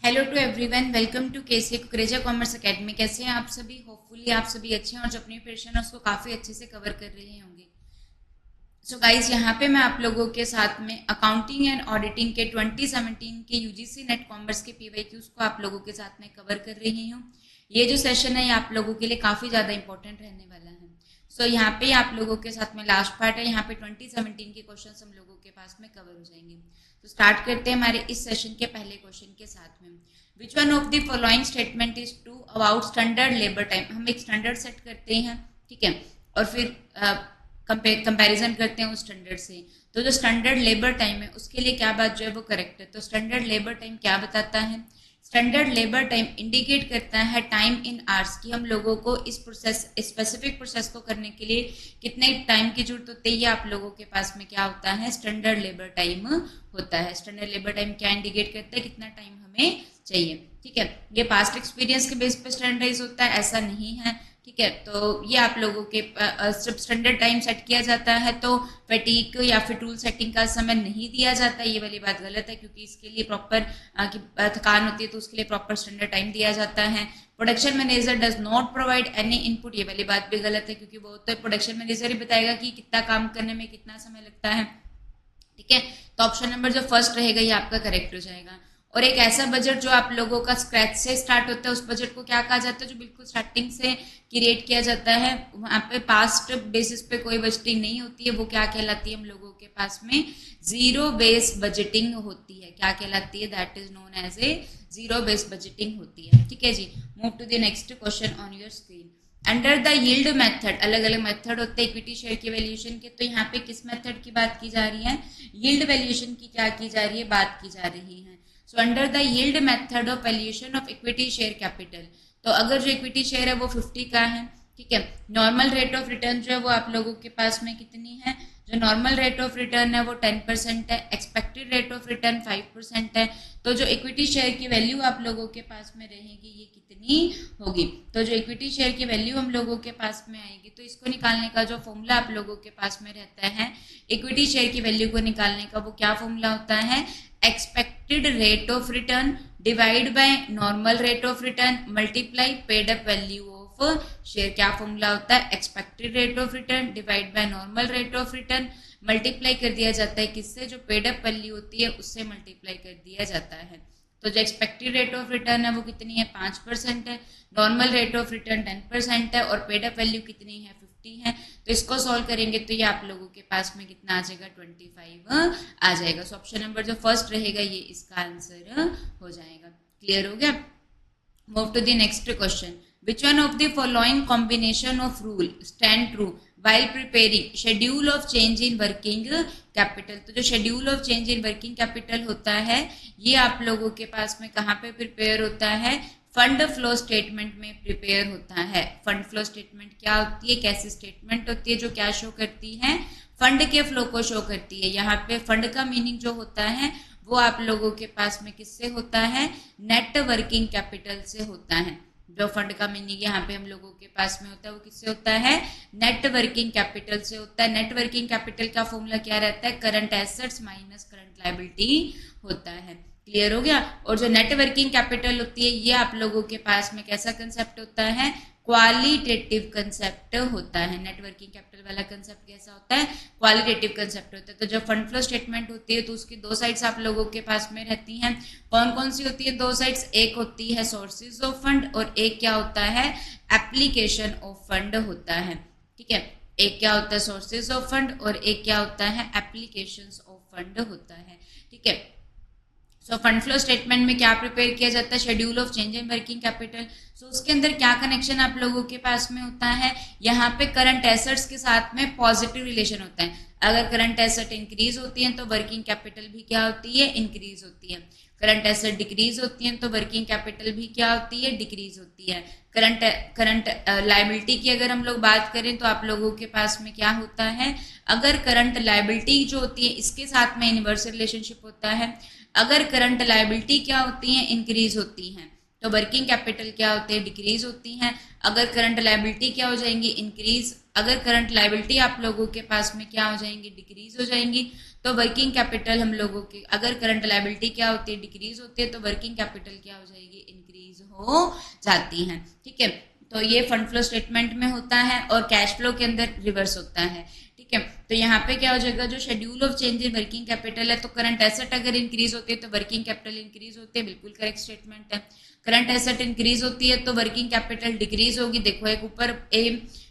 Hello to everyone, welcome to KCA Kukreja commerce academy. कैसे हैं आप सभी? होपफुली आप सभी अच्छे हैं और जो अपनी प्रिपरेशन है उसको काफ़ी अच्छे से कवर कर रहे होंगे। सो गाइस, यहाँ पे मैं आप लोगों के साथ में अकाउंटिंग एंड ऑडिटिंग के 2017 के यूजीसी नेट कॉमर्स के पीवाईक्यूज को आप लोगों के साथ में कवर कर रही हूँ। ये जो सेशन है ये आप लोगों के लिए काफ़ी ज़्यादा इंपॉर्टेंट रहने वाला है। सो यहाँ पे आप लोगों के साथ में लास्ट पार्ट है। यहाँ पे 2017 के क्वेश्चन हम लोगों के पास में कवर हो जाएंगे। तो स्टार्ट करते हैं हमारे इस सेशन के पहले क्वेश्चन के साथ में। Which one of the following statement is true about standard labour time. हम एक स्टैंडर्ड सेट करते हैं, ठीक है, और फिर कंपैरिजन करते हैं उस स्टैंडर्ड से। तो जो स्टैंडर्ड लेबर टाइम है उसके लिए क्या बात जो है वो करेक्ट है। तो स्टैंडर्ड लेबर टाइम क्या बताता है? स्टैंडर्ड लेबर टाइम इंडिकेट करता है टाइम इन आवर्स की हम लोगों को इस प्रोसेस स्पेसिफिक प्रोसेस को करने के लिए कितने टाइम की जरूरत होती है। ये आप लोगों के पास में क्या होता है? स्टैंडर्ड लेबर टाइम होता है। स्टैंडर्ड लेबर टाइम क्या इंडिकेट करता है? कितना टाइम हमें चाहिए, ठीक है। ये पास्ट एक्सपीरियंस के बेस पे स्टैंडर्डाइज होता है, ऐसा नहीं है, ठीक है। तो ये आप लोगों के जब स्टैंडर्ड टाइम सेट किया जाता है तो फैटीग या फिर टूल सेटिंग का समय नहीं दिया जाता। ये वाली बात गलत है, क्योंकि इसके लिए प्रॉपर थकान होती है तो उसके लिए प्रॉपर स्टैंडर्ड टाइम दिया जाता है। Production manager does not provide any input, ये वाली बात भी गलत है, क्योंकि वो तो प्रोडक्शन मैनेजर ही बताएगा कि कितना काम करने में कितना समय लगता है, ठीक है। तो ऑप्शन नंबर जो फर्स्ट रहेगा ये आपका करेक्ट हो जाएगा। और एक ऐसा बजट जो आप लोगों का स्क्रैच से स्टार्ट होता है उस बजट को क्या कहा जाता है? जो बिल्कुल स्टार्टिंग से क्रिएट किया जाता है, वहां पे पास्ट बेसिस पे कोई बजटिंग नहीं होती है, वो क्या कहलाती है? हम लोगों के पास में जीरो बेस बजटिंग होती है। क्या कहलाती है? That is known as a zero base budgeting होती है, ठीक है जी। Move to the next question on your screen. Under the yield method, अलग अलग मेथड होते हैं इक्विटी शेयर के वैल्यूएशन के। तो यहाँ पे किस मेथड की बात की जा रही है? यील्ड वैल्यूएशन की क्या की जा रही है? बात की जा रही है। So under the yield method of valuation of equity share capital, तो अगर जो इक्विटी शेयर है वो 50 का है, ठीक है। नॉर्मल रेट ऑफ रिटर्न जो है वो आप लोगों के पास में कितनी है? जो नॉर्मल रेट ऑफ रिटर्न है वो 10% है, एक्सपेक्टेड रेट ऑफ रिटर्न 5% है। तो जो इक्विटी शेयर की वैल्यू आप लोगों के पास में रहेगी ये कितनी होगी? तो जो इक्विटी शेयर की वैल्यू हम लोगों के पास में आएगी, तो इसको निकालने का जो फॉर्मूला आप लोगों के पास में रहता है इक्विटी शेयर की वैल्यू को निकालने का, वो क्या फॉर्मूला होता है? Expected rate of return divide by normal rate of return multiply paid up value of share. क्या फॉर्मूला होता है? Expected rate of return divide by normal rate of return multiply कर दिया जाता है किससे? जो पेड अप वैल्यू होती है उससे मल्टीप्लाई कर दिया जाता है। तो जो एक्सपेक्टेड रेट ऑफ रिटर्न है वो कितनी है? 5% है। नॉर्मल रेट ऑफ रिटर्न 10% है और पेड अप वैल्यू कितनी है? 50 है। तो इसको सॉल्व करेंगे तो ये आप लोगों के पास में कितना आ जाएगा? 25 आ जाएगा। सो ऑप्शन नंबर जो फर्स्ट रहेगा ये इसका आंसर हो जाएगा। क्लियर हो गया? Move to the next question. Which one of the following combination of rule stand true while preparing schedule of change in working capital? तो जो schedule of change in working capital होता है ये आप लोगों के पास में कहाँ पे प्रिपेयर होता है? फंड फ्लो स्टेटमेंट में प्रिपेयर होता है। फंड फ्लो स्टेटमेंट क्या होती है? कैसी स्टेटमेंट होती है जो क्या शो करती है? फंड के फ्लो को शो करती है। यहाँ पे फंड का मीनिंग जो होता है वो आप लोगों के पास में किससे होता है? नेट वर्किंग कैपिटल से होता है। जो फंड का मीनिंग यहाँ पे हम लोगों के पास में होता है वो किससे होता है? नेट वर्किंग कैपिटल से होता है। नेट वर्किंग कैपिटल का फॉर्मूला क्या रहता है? Current assets minus current liability होता है। क्लियर हो गया? और जो नेट वर्किंग कैपिटल होती है ये आप लोगों के पास में कैसा कंसेप्ट होता है? क्वालिटेटिव कंसेप्ट होता है। नेट वर्किंग कैपिटल वाला कंसेप्ट कैसा होता है? क्वालिटेटिव कंसेप्ट होता है। तो जब फंड फ्लो स्टेटमेंट होती है तो उसकी दो साइड्स आप लोगों के पास में रहती हैं। कौन कौन सी होती है दो साइड्स? एक होती है सोर्सेज ऑफ फंड और एक क्या होता है? एप्लीकेशन ऑफ फंड होता है, ठीक है। एक क्या होता है? सोर्सेज ऑफ फंड और एक क्या होता है? एप्लीकेशंस ऑफ फंड होता है, ठीक है। सो फंड फ्लो स्टेटमेंट में क्या प्रिपेयर किया जाता है? Schedule of change in working capital. So उसके अंदर क्या कनेक्शन आप लोगों के पास में होता है? यहाँ पे करंट एसेट्स के साथ में पॉजिटिव रिलेशन होता है। अगर करंट एसेट इंक्रीज होती है तो वर्किंग कैपिटल भी क्या होती है? इंक्रीज होती है। करंट एसेट डिक्रीज होती है तो वर्किंग कैपिटल भी क्या होती है? डिक्रीज होती है। करंट लायबिलिटी की अगर हम लोग बात करें तो आप लोगों के पास में क्या होता है? अगर करंट लायबिलिटी जो होती है इसके साथ में इनवर्स रिलेशनशिप होता है। अगर करंट लायबिलिटी क्या होती है? इंक्रीज होती है तो वर्किंग कैपिटल क्या होते हैं, डिक्रीज होती हैं। अगर करंट लायबिलिटी क्या हो जाएंगी, इंक्रीज। अगर करंट लायबिलिटी आप लोगों के पास में क्या हो जाएंगी, डिक्रीज हो जाएंगी, तो वर्किंग कैपिटल हम लोगों के, अगर करंट लायबिलिटी क्या होती है, डिक्रीज होती है, तो वर्किंग कैपिटल क्या हो जाएगी, इंक्रीज हो जाती है। ठीक है, तो ये फंड फ्लो स्टेटमेंट में होता है और कैश फ्लो के अंदर रिवर्स होता है। ठीक है, तो यहाँ पे क्या हो जाएगा, जो schedule of change in working capital है, तो करंट एसेट अगर इंक्रीज होती है तो वर्किंग कैपिटल इंक्रीज होती है, बिल्कुल करेक्ट स्टेटमेंट है। करंट एसेट इंक्रीज होती है तो वर्किंग कैपिटल डिक्रीज होगी। देखो एक ऊपर ए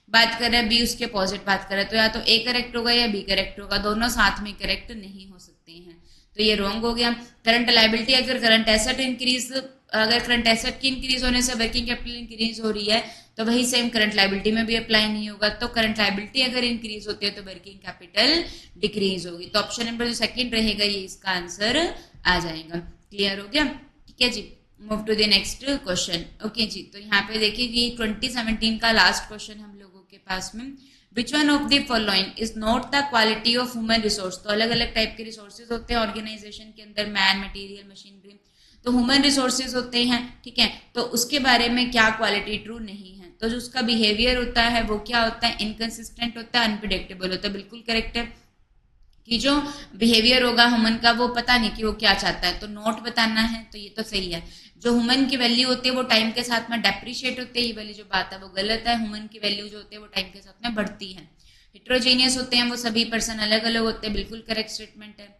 बात कर रहा है, बी उसके अपोजिट बात कर रहा है, तो या तो ए करेक्ट होगा या बी करेक्ट होगा, दोनों साथ में करेक्ट नहीं हो सकते हैं, तो ये रॉन्ग हो गया। करंट लायबिलिटी, अगर करंट एसेट इंक्रीज, अगर करंट एसेट की इंक्रीज होने से वर्किंग कैपिटल इंक्रीज हो रही है तो वही सेम करंट लायबिलिटी में भी अप्लाई नहीं होगा। तो करंट लायबिलिटी अगर इंक्रीज होती है तो वर्किंग कैपिटल डिक्रीज होगी। तो ऑप्शन नंबर जो सेकंड रहेगा ये इसका आंसर आ जाएगा। क्लियर हो गया? ठीक है जी, move to the next question. Okay जी, तो यहाँ पे देखिए ये 2017 का लास्ट क्वेश्चन हम लोगों के पास में, which one of the following is not the quality of human resource. तो अलग अलग टाइप के रिसोर्सेज होते हैं ऑर्गेनाइजेशन के अंदर, मैन, मटेरियल, मशीनरी, तो ह्यूमन रिसोर्सेज होते हैं। ठीक है, तो उसके बारे में क्या क्वालिटी ट्रू नहीं है, तो जो उसका बिहेवियर होता है वो क्या होता है, इनकंसिस्टेंट होता है, अनप्रिडिक्टेबल होता है। बिल्कुल करेक्ट है कि जो बिहेवियर होगा ह्यूमन का वो पता नहीं कि वो क्या चाहता है, तो नोट बताना है, तो ये तो सही है। जो ह्यूमन की वैल्यू होती है वो टाइम के साथ में डेप्रिशिएट होती है, ये वाली जो बात है वो गलत है। ह्यूमन की वैल्यू जो होती है वो टाइम के साथ में बढ़ती है। हेट्रोजेनियस होते हैं वो सभी पर्सन अलग अलग होते हैं, बिल्कुल करेक्ट स्टेटमेंट है।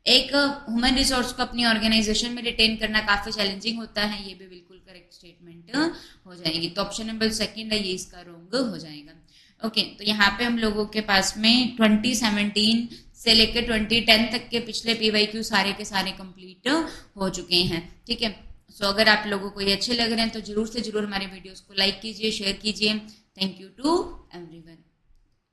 एक ह्यूमन रिसोर्स को अपनी ऑर्गेनाइजेशन में रिटेन करना काफी चैलेंजिंग होता है, ये भी बिल्कुल करेक्ट स्टेटमेंट हो जाएगी। तो ऑप्शन नंबर सेकंड है ये इसका रॉन्ग हो जाएगा। ओके, तो यहाँ पे हम लोगों के पास में 2017 से लेकर 2010 तक के पिछले पीवाईक्यू सारे के सारे कंप्लीट हो चुके हैं। ठीक है, सो अगर आप लोगों को ये अच्छे लग रहे हैं तो जरूर से जरूर हमारे वीडियोस को लाइक कीजिए, शेयर कीजिए। Thank you to everyone.